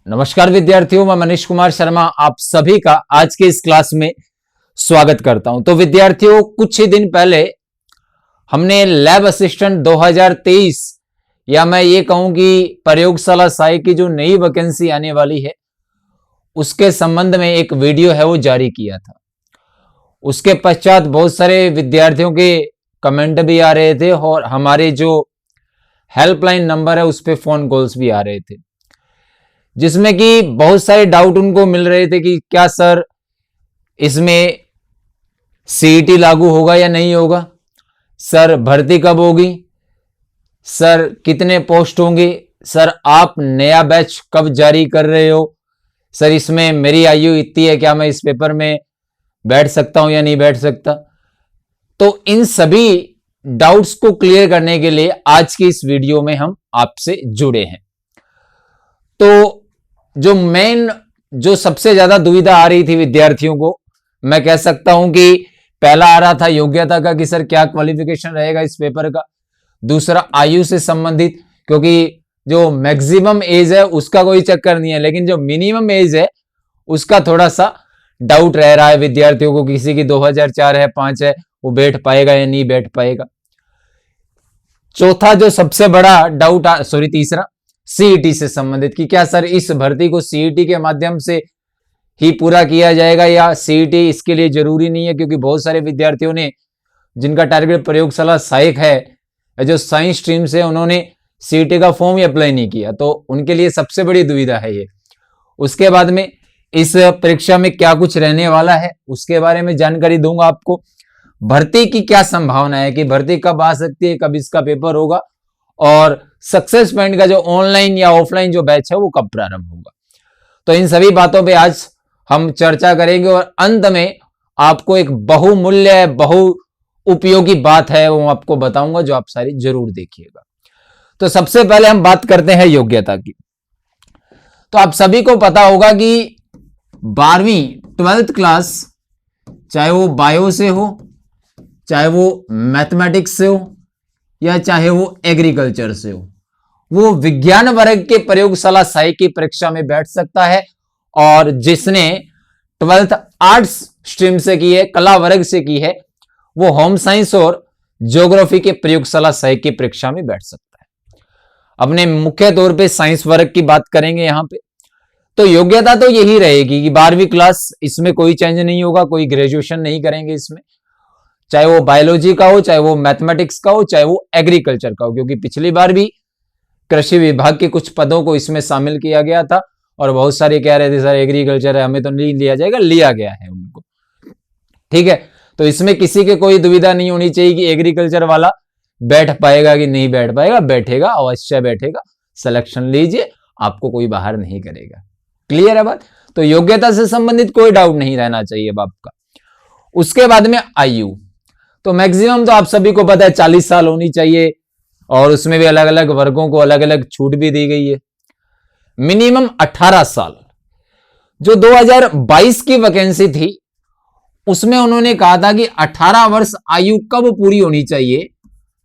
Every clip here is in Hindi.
नमस्कार विद्यार्थियों, मैं मनीष कुमार शर्मा आप सभी का आज के इस क्लास में स्वागत करता हूं। तो विद्यार्थियों, कुछ ही दिन पहले हमने लैब असिस्टेंट 2023 या मैं ये कहूं कि प्रयोगशाला सहायक की जो नई वैकेंसी आने वाली है उसके संबंध में एक वीडियो है वो जारी किया था। उसके पश्चात बहुत सारे विद्यार्थियों के कमेंट भी आ रहे थे और हमारे जो हेल्पलाइन नंबर है उस पर फोन कॉल्स भी आ रहे थे, जिसमें कि बहुत सारे डाउट उनको मिल रहे थे कि क्या सर इसमें सीईटी लागू होगा या नहीं होगा, सर भर्ती कब होगी, सर कितने पोस्ट होंगे, सर आप नया बैच कब जारी कर रहे हो, सर इसमें मेरी आयु इतनी है, क्या मैं इस पेपर में बैठ सकता हूं या नहीं बैठ सकता। तो इन सभी डाउट्स को क्लियर करने के लिए आज की इस वीडियो में हम आपसे जुड़े हैं। तो जो सबसे ज्यादा दुविधा आ रही थी विद्यार्थियों को, मैं कह सकता हूं कि पहला आ रहा था योग्यता का कि सर क्या क्वालिफिकेशन रहेगा इस पेपर का। दूसरा आयु से संबंधित, क्योंकि जो मैक्सिमम एज है उसका कोई चक्कर नहीं है, लेकिन जो मिनिमम एज है उसका थोड़ा सा डाउट रह रहा है विद्यार्थियों को। किसी की 2004 है, 5 है, वो बैठ पाएगा या नहीं बैठ पाएगा। चौथा जो सबसे बड़ा डाउट तीसरा सीईटी से संबंधित कि क्या सर इस भर्ती को सीईटी के माध्यम से ही पूरा किया जाएगा या सीईटी इसके लिए जरूरी नहीं है, क्योंकि बहुत सारे विद्यार्थियों ने जिनका टारगेट प्रयोगशाला सहायक है, जो साइंस स्ट्रीम से, उन्होंने सीईटी का फॉर्म ही अप्लाई नहीं किया, तो उनके लिए सबसे बड़ी दुविधा है ये। उसके बाद में इस परीक्षा में क्या कुछ रहने वाला है उसके बारे में जानकारी दूंगा आपको। भर्ती की क्या संभावना है कि भर्ती कब आ सकती है, कब इसका पेपर होगा, और सक्सेस पॉइंट का जो ऑनलाइन या ऑफलाइन जो बैच है वो कब प्रारंभ होगा। तो इन सभी बातों पे आज हम चर्चा करेंगे और अंत में आपको एक बहुमूल्य बहु उपयोगी बात है वो आपको बताऊंगा, जो आप सारी जरूर देखिएगा। तो सबसे पहले हम बात करते हैं योग्यता की। तो आप सभी को पता होगा कि 12वीं 12th क्लास, चाहे वो बायो से हो, चाहे वो मैथमेटिक्स से हो, या चाहे वो एग्रीकल्चर से हो, वो विज्ञान वर्ग के प्रयोगशाला सहायक की परीक्षा में बैठ सकता है। और जिसने 12th आर्ट्स स्ट्रीम से की है, कला वर्ग से की है, वो होम साइंस और ज्योग्राफी के प्रयोगशाला सहायक की परीक्षा में बैठ सकता है। अपने मुख्य तौर पे साइंस वर्ग की बात करेंगे यहां पे। तो योग्यता तो यही रहेगी कि 12वीं क्लास, इसमें कोई चेंज नहीं होगा, कोई ग्रेजुएशन नहीं करेंगे इसमें, चाहे वो बायोलॉजी का हो, चाहे वो मैथमेटिक्स का हो, चाहे वो एग्रीकल्चर का हो, क्योंकि पिछली बार भी कृषि विभाग के कुछ पदों को इसमें शामिल किया गया था और बहुत सारे कह रहे थे सर एग्रीकल्चर है, हमें तो नहीं लिया जाएगा, लिया गया है उनको। ठीक है, तो इसमें किसी के कोई दुविधा नहीं होनी चाहिए कि एग्रीकल्चर वाला बैठ पाएगा कि नहीं बैठ पाएगा। बैठेगा, अवश्य बैठेगा, सिलेक्शन लीजिए, आपको कोई बाहर नहीं करेगा। क्लियर है बात। तो योग्यता से संबंधित कोई डाउट नहीं रहना चाहिए आपका। उसके बाद में आयु, तो मैक्सिमम तो आप सभी को पता है 40 साल होनी चाहिए, और उसमें भी अलग अलग वर्गों को अलग अलग छूट भी दी गई है। मिनिमम 18 साल। जो 2022 की वैकेंसी थी उसमें उन्होंने कहा था कि 18 वर्ष आयु कब पूरी होनी चाहिए,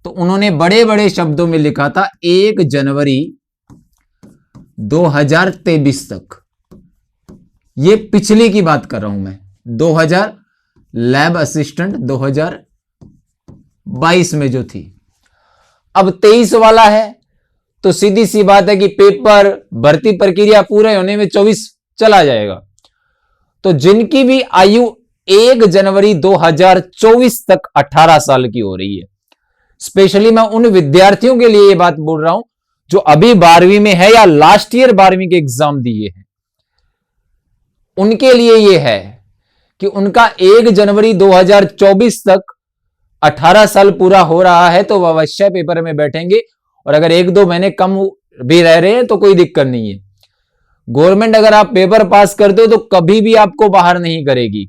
तो उन्होंने बड़े बड़े शब्दों में लिखा था 1 जनवरी 2023 तक। ये पिछली की बात कर रहा हूं मैं, 2000 लैब असिस्टेंट 2022 में जो थी। अब 23 वाला है, तो सीधी सी बात है कि पेपर भर्ती प्रक्रिया पूरे होने में 24 चला जाएगा। तो जिनकी भी आयु 1 जनवरी 2024 तक 18 साल की हो रही है, स्पेशली मैं उन विद्यार्थियों के लिए ये बात बोल रहा हूं जो अभी 12वीं में है या लास्ट ईयर 12वीं के एग्जाम दिए हैं, उनके लिए ये है कि उनका 1 जनवरी 2024 तक 18 साल पूरा हो रहा है, तो वह अवश्य पेपर में बैठेंगे। और अगर 1-2 महीने कम भी रह रहे हैं तो कोई दिक्कत नहीं है। गवर्नमेंट अगर आप पेपर पास करते हो तो कभी भी आपको बाहर नहीं करेगी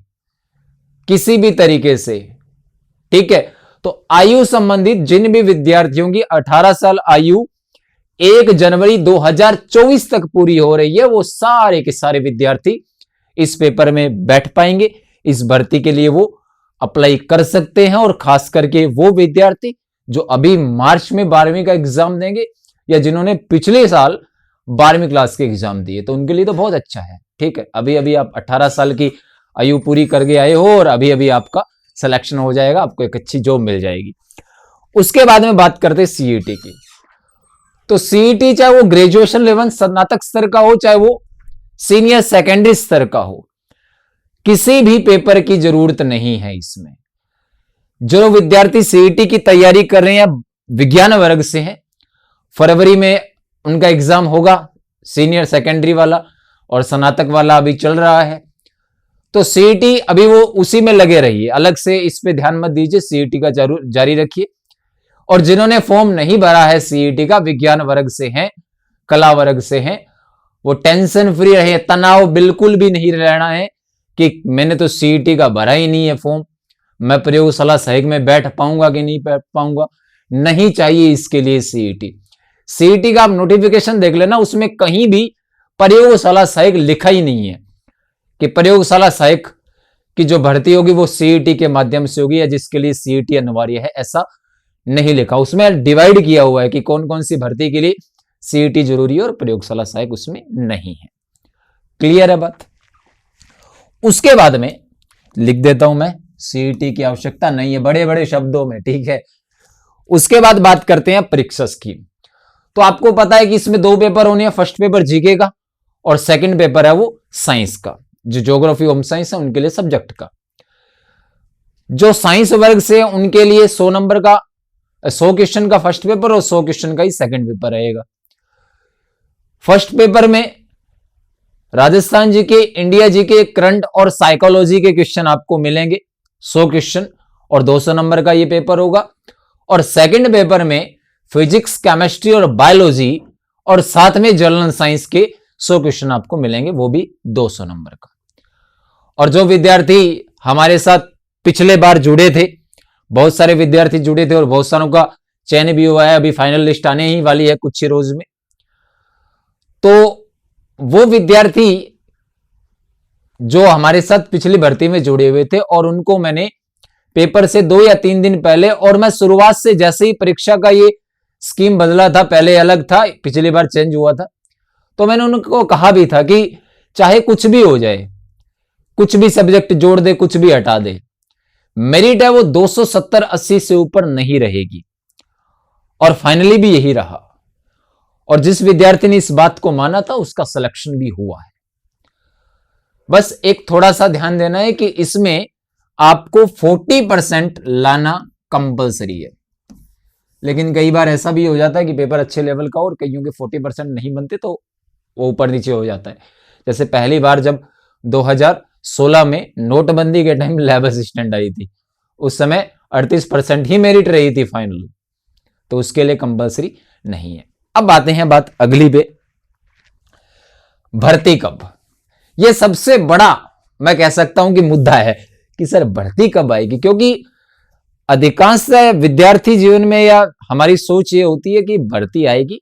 किसी भी तरीके से। ठीक है, तो आयु संबंधित जिन भी विद्यार्थियों की 18 साल आयु 1 जनवरी 2024 तक पूरी हो रही है, वो सारे के सारे विद्यार्थी इस पेपर में बैठ पाएंगे। इस भर्ती के लिए वो अप्लाई कर सकते हैं, और खास करके वो विद्यार्थी जो अभी मार्च में 12वीं का एग्जाम देंगे या जिन्होंने पिछले साल 12वीं क्लास के एग्जाम दिए, तो उनके लिए तो बहुत अच्छा है। ठीक है, अभी अभी आप 18 साल की आयु पूरी करके आए हो और अभी अभी आपका सिलेक्शन हो जाएगा, आपको एक अच्छी जॉब मिल जाएगी। उसके बाद में बात करते हैं सीईटी की। तो सीईटी चाहे वो ग्रेजुएशन लेवल स्नातक स्तर का हो, चाहे वो सीनियर सेकेंडरी स्तर का हो, किसी भी पेपर की जरूरत नहीं है इसमें। जो विद्यार्थी सीईटी की तैयारी कर रहे हैं विज्ञान वर्ग से हैं, फरवरी में उनका एग्जाम होगा, सीनियर सेकेंडरी वाला और स्नातक वाला अभी चल रहा है। तो सीईटी अभी वो उसी में लगे रहिए, अलग से इस पे ध्यान मत दीजिए, सीईटी का जरूर जारी रखिए। और जिन्होंने फॉर्म नहीं भरा है सीईटी का, विज्ञान वर्ग से हैं, कला वर्ग से हैं, वो टेंशन फ्री रहे, तनाव बिल्कुल भी नहीं रहना है कि मैंने तो सीईटी का भरा ही नहीं है फॉर्म, मैं प्रयोगशाला सहायक में बैठ पाऊंगा कि नहीं बैठ पाऊंगा। नहीं चाहिए इसके लिए सीईटी। सीईटी का आप नोटिफिकेशन देख लेना, उसमें कहीं भी प्रयोगशाला सहायक लिखा ही नहीं है कि प्रयोगशाला सहायक की जो भर्ती होगी वो सीईटी के माध्यम से होगी या जिसके लिए सीईटी अनिवार्य है, ऐसा नहीं लिखा। उसमें डिवाइड किया हुआ है कि कौन कौन सी भर्ती के लिए सीईटी जरूरी है और प्रयोगशाला सहायक उसमें नहीं है। क्लियर है बात? उसके बाद में लिख देता हूं मैं, सीईटी की आवश्यकता नहीं है बड़े बड़े शब्दों में, ठीक है। उसके बाद बात करते हैं परीक्षा स्कीम। तो आपको पता है कि इसमें 2 पेपर होने हैं, फर्स्ट पेपर जीके का और सेकंड पेपर है वो साइंस का, जो ज्योग्राफी होम साइंस है उनके लिए सब्जेक्ट का। जो साइंस वर्ग से उनके लिए 100 नंबर का 100 क्वेश्चन का फर्स्ट पेपर और 100 क्वेश्चन का ही सेकंड पेपर रहेगा। फर्स्ट पेपर में राजस्थान जी के, इंडिया जी के, करंट और साइकोलॉजी के क्वेश्चन आपको मिलेंगे 100 क्वेश्चन और 200 नंबर का ये पेपर होगा। और सेकंड पेपर में फिजिक्स, केमिस्ट्री और बायोलॉजी और साथ में जनरल साइंस के 100 क्वेश्चन आपको मिलेंगे, वो भी 200 नंबर का। और जो विद्यार्थी हमारे साथ पिछले बार जुड़े थे, बहुत सारे विद्यार्थी जुड़े थे और बहुत सारों का चयन भी हुआ है, अभी फाइनल लिस्ट आने ही वाली है कुछ ही रोज में। तो वो विद्यार्थी जो हमारे साथ पिछली भर्ती में जुड़े हुए थे और उनको मैंने पेपर से 2 या 3 दिन पहले, और मैं शुरुआत से जैसे ही परीक्षा का ये स्कीम बदला था, पहले अलग था, पिछली बार चेंज हुआ था, तो मैंने उनको कहा भी था कि चाहे कुछ भी हो जाए, कुछ भी सब्जेक्ट जोड़ दे, कुछ भी हटा दे, मेरिट है वो 270-80 से ऊपर नहीं रहेगी। और फाइनली भी यही रहा। और जिस विद्यार्थी ने इस बात को माना था उसका सिलेक्शन भी हुआ है। बस एक थोड़ा सा ध्यान देना है कि इसमें आपको 40% लाना कंपलसरी है। लेकिन कई बार ऐसा भी हो जाता है कि पेपर अच्छे लेवल का और कईयों के 40% नहीं बनते, तो वो ऊपर नीचे हो जाता है। जैसे पहली बार जब 2016 में नोटबंदी के टाइम लैब असिस्टेंट आई थी, उस समय 38% ही मेरिट रही थी फाइनल, तो उसके लिए कंपलसरी नहीं है। अब आते हैं बात अगली पे, भर्ती कब। यह सबसे बड़ा मैं कह सकता हूं कि मुद्दा है कि सर भर्ती कब आएगी, क्योंकि अधिकांश विद्यार्थी जीवन में या हमारी सोच ये होती है कि भर्ती आएगी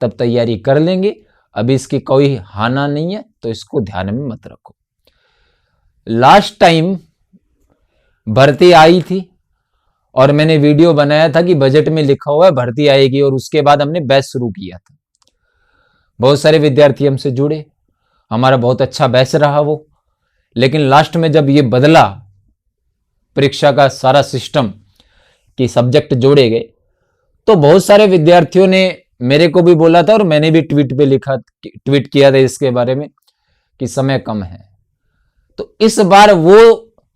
तब तैयारी कर लेंगे, अभी इसकी कोई हाना नहीं है, तो इसको ध्यान में मत रखो। लास्ट टाइम भर्ती आई थी और मैंने वीडियो बनाया था कि बजट में लिखा हुआ है भर्ती आएगी, और उसके बाद हमने बैच शुरू किया था। बहुत सारे विद्यार्थी हमसे जुड़े, हमारा बहुत अच्छा बैच रहा वो। लेकिन लास्ट में जब ये बदला परीक्षा का सारा सिस्टम कि सब्जेक्ट जोड़े गए, तो बहुत सारे विद्यार्थियों ने मेरे को भी बोला था और मैंने भी ट्वीट किया था इसके बारे में कि समय कम है। तो इस बार वो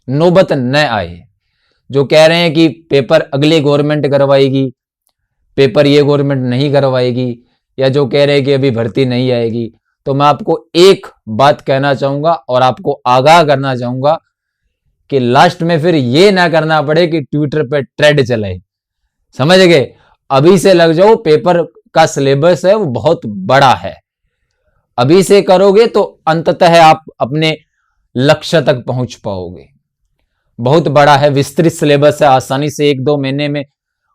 नौबत न आए जो कह रहे हैं कि पेपर अगले गवर्नमेंट करवाएगी, पेपर ये गवर्नमेंट नहीं करवाएगी, या जो कह रहे हैं कि अभी भर्ती नहीं आएगी। तो मैं आपको एक बात कहना चाहूंगा और आपको आगाह करना चाहूंगा कि लास्ट में फिर ये ना करना पड़े कि ट्विटर पे ट्रेड चले। समझ गए? अभी से लग जाओ, पेपर का सिलेबस है वो बहुत बड़ा है, अभी से करोगे तो अंततः आप अपने लक्ष्य तक पहुंच पाओगे। बहुत बड़ा है, विस्तृत सिलेबस है, आसानी से 1-2 महीने में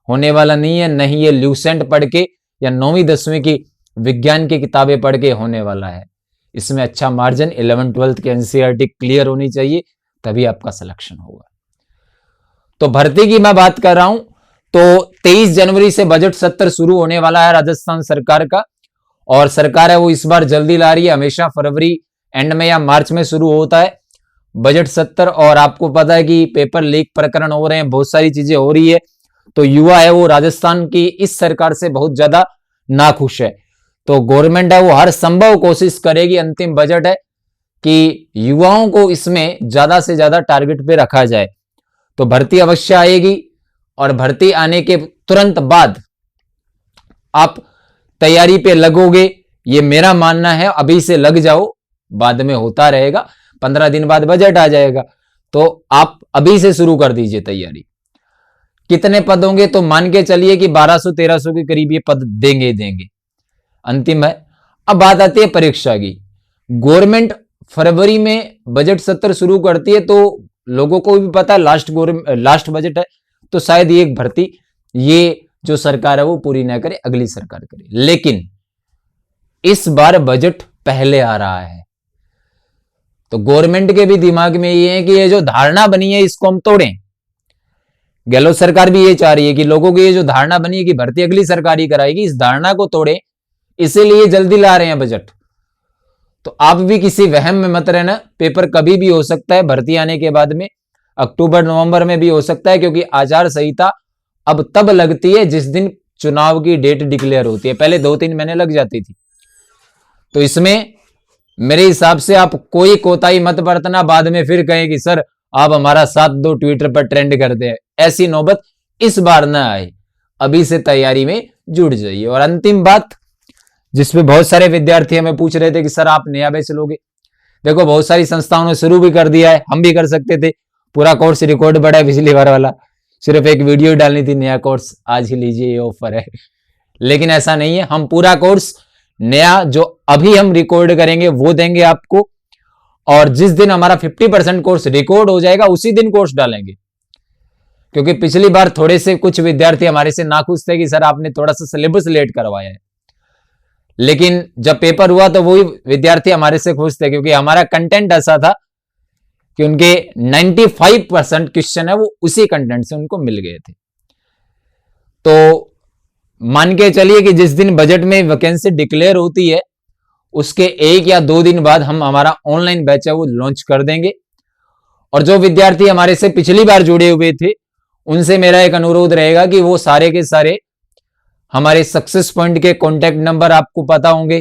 होने वाला नहीं है। नहीं ये ल्यूसेंट पढ़ के या 9वीं 10वीं की विज्ञान की किताबें पढ़ के होने वाला है। इसमें अच्छा मार्जिन 11th-12th की एनसीईआरटी क्लियर होनी चाहिए, तभी आपका सिलेक्शन होगा। तो भर्ती की मैं बात कर रहा हूं, तो 23 जनवरी से बजट सत्र शुरू होने वाला है राजस्थान सरकार का, और सरकार है वो इस बार जल्दी ला रही है। हमेशा फरवरी एंड में या मार्च में शुरू होता है बजट सत्र, और आपको पता है कि पेपर लीक प्रकरण हो रहे हैं, बहुत सारी चीजें हो रही है। तो युवा है वो राजस्थान की इस सरकार से बहुत ज्यादा नाखुश है। तो गवर्नमेंट है वो हर संभव कोशिश करेगी, अंतिम बजट है, कि युवाओं को इसमें ज्यादा से ज्यादा टारगेट पे रखा जाए। तो भर्ती अवश्य आएगी, और भर्ती आने के तुरंत बाद आप तैयारी पे लगोगे, ये मेरा मानना है। अभी से लग जाओ, बाद में होता रहेगा, 15 दिन बाद बजट आ जाएगा, तो आप अभी से शुरू कर दीजिए तैयारी। कितने पद होंगे तो मान के चलिए कि 1200-1300 के करीब ये पद देंगे देंगे, अंतिम है। अब बात आती है परीक्षा की। गवर्नमेंट फरवरी में बजट सत्र शुरू करती है, तो लोगों को भी पता है लास्ट बजट है, तो शायद ये एक भर्ती ये जो सरकार है वो पूरी ना करे, अगली सरकार करे। लेकिन इस बार बजट पहले आ रहा है, तो गवर्नमेंट के भी दिमाग में ये है कि ये जो धारणा बनी है इसको हम तोड़ें। गहलोत सरकार भी ये चाह रही है कि लोगों की ये जो धारणा बनी है कि भर्ती अगली सरकार ही कराएगी, इस धारणा को तोड़ें, इसीलिए जल्दी ला रहे हैं बजट। तो आप भी किसी वहम में मत रहना, पेपर कभी भी हो सकता है भर्ती आने के बाद में, अक्टूबर नवंबर में भी हो सकता है, क्योंकि आचार संहिता अब तब लगती है जिस दिन चुनाव की डेट डिक्लेयर होती है। पहले 2-3 महीने लग जाती थी। तो इसमें मेरे हिसाब से आप कोई कोताही मत बरतना, बाद में फिर कहें कि सर आप हमारा साथ दो, ट्विटर पर ट्रेंड करते हैं। ऐसी नौबत इस बार ना आए, अभी से तैयारी में जुट जाइए। और अंतिम बात जिसपे बहुत सारे विद्यार्थी हमें पूछ रहे थे कि सर आप नया बैच लोगे, देखो बहुत सारी संस्थाओं ने शुरू भी कर दिया है, हम भी कर सकते थे। पूरा कोर्स रिकॉर्ड बड़ा है पिछली बार वाला, सिर्फ एक वीडियो डालनी थी, नया कोर्स आज ही लीजिए, ये ऑफर है। लेकिन ऐसा नहीं है, हम पूरा कोर्स नया जो अभी हम रिकॉर्ड करेंगे वो देंगे आपको, और जिस दिन हमारा 50% कोर्स रिकॉर्ड हो जाएगा उसी दिन कोर्स डालेंगे। क्योंकि पिछली बार थोड़े से कुछ विद्यार्थी हमारे से नाखुश थे कि सर आपने थोड़ा सा सिलेबस लेट करवाया है, लेकिन जब पेपर हुआ तो वही विद्यार्थी हमारे से खुश थे, क्योंकि हमारा कंटेंट ऐसा था कि उनके 95% क्वेश्चन है वो उसी कंटेंट से उनको मिल गए थे। तो मान के चलिए कि जिस दिन बजट में वैकेंसी डिक्लेयर होती है उसके 1 या 2 दिन बाद हम हमारा ऑनलाइन बैच है वो लॉन्च कर देंगे। और जो विद्यार्थी हमारे से पिछली बार जुड़े हुए थे उनसे मेरा एक अनुरोध रहेगा कि वो सारे के सारे हमारे सक्सेस पॉइंट के कॉन्टैक्ट नंबर आपको पता होंगे,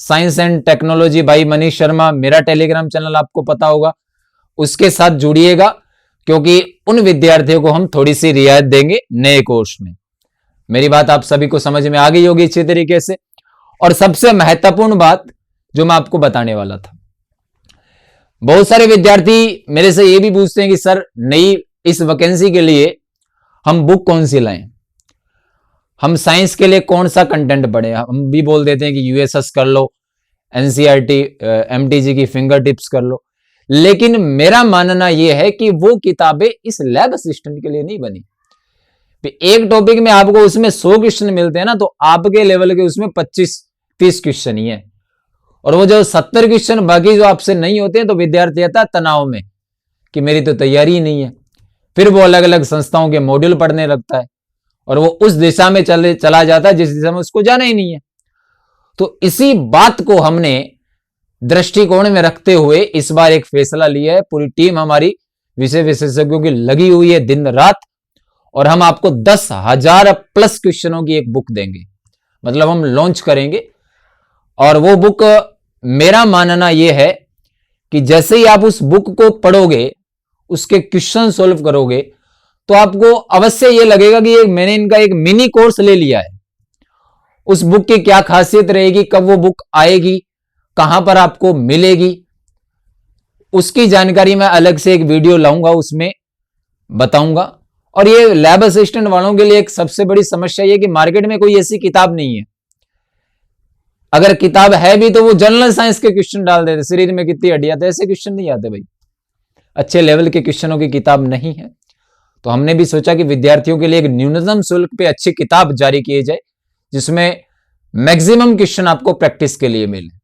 science and technology by Manish Sharma, मेरा टेलीग्राम चैनल आपको पता होगा, उसके साथ जुड़िएगा, क्योंकि उन विद्यार्थियों को हम थोड़ी सी रियायत देंगे नए कोर्स में। मेरी बात आप सभी को समझ में आ गई होगी अच्छी तरीके से। और सबसे महत्वपूर्ण बात जो मैं आपको बताने वाला था, बहुत सारे विद्यार्थी मेरे से ये भी पूछते हैं कि सर नई इस वैकेंसी के लिए हम बुक कौन सी लाएं, हम साइंस के लिए कौन सा कंटेंट पढ़ें। हम भी बोल देते हैं कि यूएसएस कर लो, एनसीईआरटी एमटीजी की फिंगर टिप्स कर लो, लेकिन मेरा मानना यह है कि वो किताबें इस लैब असिस्टेंट के लिए नहीं बनी। एक टॉपिक में आपको उसमें 100 क्वेश्चन मिलते हैं ना, तो आपके लेवल के उसमें 25-30 क्वेश्चन ही है, और वो जो 70 क्वेश्चन बाकी जो आपसे नहीं होते हैं, तो विद्यार्थी आता है तनाव में कि मेरी तो तैयारी ही नहीं है। फिर वो अलग अलग संस्थाओं के मॉड्यूल पढ़ने लगता है और वो उस दिशा में चला जाता है जिस दिशा में उसको जाना ही नहीं है। तो इसी बात को हमने दृष्टिकोण में रखते हुए इस बार एक फैसला लिया है। पूरी टीम हमारी विषय विशेषज्ञों की लगी हुई है दिन रात, और हम आपको 10,000 प्लस क्वेश्चनों की एक बुक देंगे, मतलब हम लॉन्च करेंगे। और वो बुक मेरा मानना यह है कि जैसे ही आप उस बुक को पढ़ोगे, उसके क्वेश्चन सॉल्व करोगे, तो आपको अवश्य यह लगेगा कि मैंने इनका एक मिनी कोर्स ले लिया है। उस बुक की क्या खासियत रहेगी, कब वो बुक आएगी, कहां पर आपको मिलेगी, उसकी जानकारी मैं अलग से एक वीडियो लाऊंगा, उसमें बताऊंगा। और ये लैब असिस्टेंट वालों के लिए एक सबसे बड़ी समस्या ये कि मार्केट में कोई ऐसी किताब नहीं है। अगर किताब है भी तो वो जनरल साइंस के क्वेश्चन डाल देते, शरीर में कितनी हड्डियां, तो ऐसे क्वेश्चन नहीं आते भाई, अच्छे लेवल के क्वेश्चनों की किताब नहीं है। तो हमने भी सोचा कि विद्यार्थियों के लिए एक न्यूनतम शुल्क पे अच्छी किताब जारी की जाए, जिसमें मैक्सिमम क्वेश्चन आपको प्रैक्टिस के लिए मिले।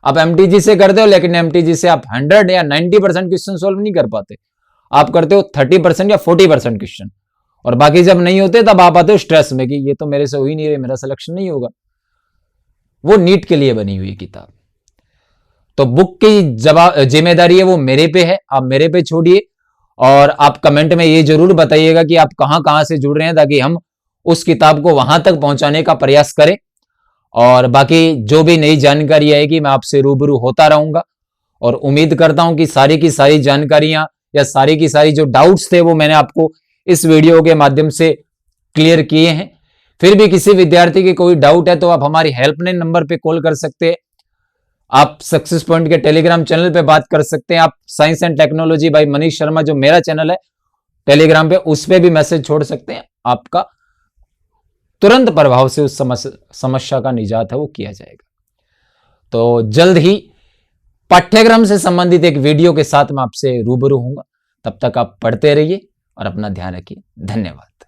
आप एमटीजी से करते हो, लेकिन एमटीजी से आप 100 या 90% क्वेश्चन सोल्व नहीं कर पाते, आप करते हो 30% या 40% क्वेश्चन, और बाकी जब नहीं होते तब आप आते हो स्ट्रेस में कि ये तो मेरे से हो ही नहीं रहे, मेरा सिलेक्शन नहीं होगा। वो नीट के लिए बनी हुई किताब। तो बुक की जिम्मेदारी है वो मेरे पे है, आप मेरे पे छोड़िए और आप कमेंट में ये जरूर बताइएगा कि आप कहां कहां से जुड़ रहे हैं, ताकि हम उस किताब को वहां तक पहुंचाने का प्रयास करें। और बाकी जो भी नई जानकारी आएगी मैं आपसे रूबरू होता रहूंगा और उम्मीद करता हूं कि सारी की सारी जानकारियां या सारी की सारी जो डाउट्स थे वो मैंने आपको इस वीडियो के माध्यम से क्लियर किए हैं। फिर भी किसी विद्यार्थी की कोई डाउट है तो आप हमारी हेल्पलाइन नंबर पे कॉल कर सकते हैं, आप सक्सेस पॉइंट के टेलीग्राम चैनल पे बात कर सकते हैं, आप science and technology by Manish Sharma जो मेरा चैनल है टेलीग्राम पे, उस पे भी मैसेज छोड़ सकते हैं। आपका तुरंत प्रभाव से उस समस्या का निजात है वो किया जाएगा। तो जल्द ही पाठ्यक्रम से संबंधित एक वीडियो के साथ मैं आपसे रूबरू होऊंगा। तब तक आप पढ़ते रहिए और अपना ध्यान रखिए। धन्यवाद।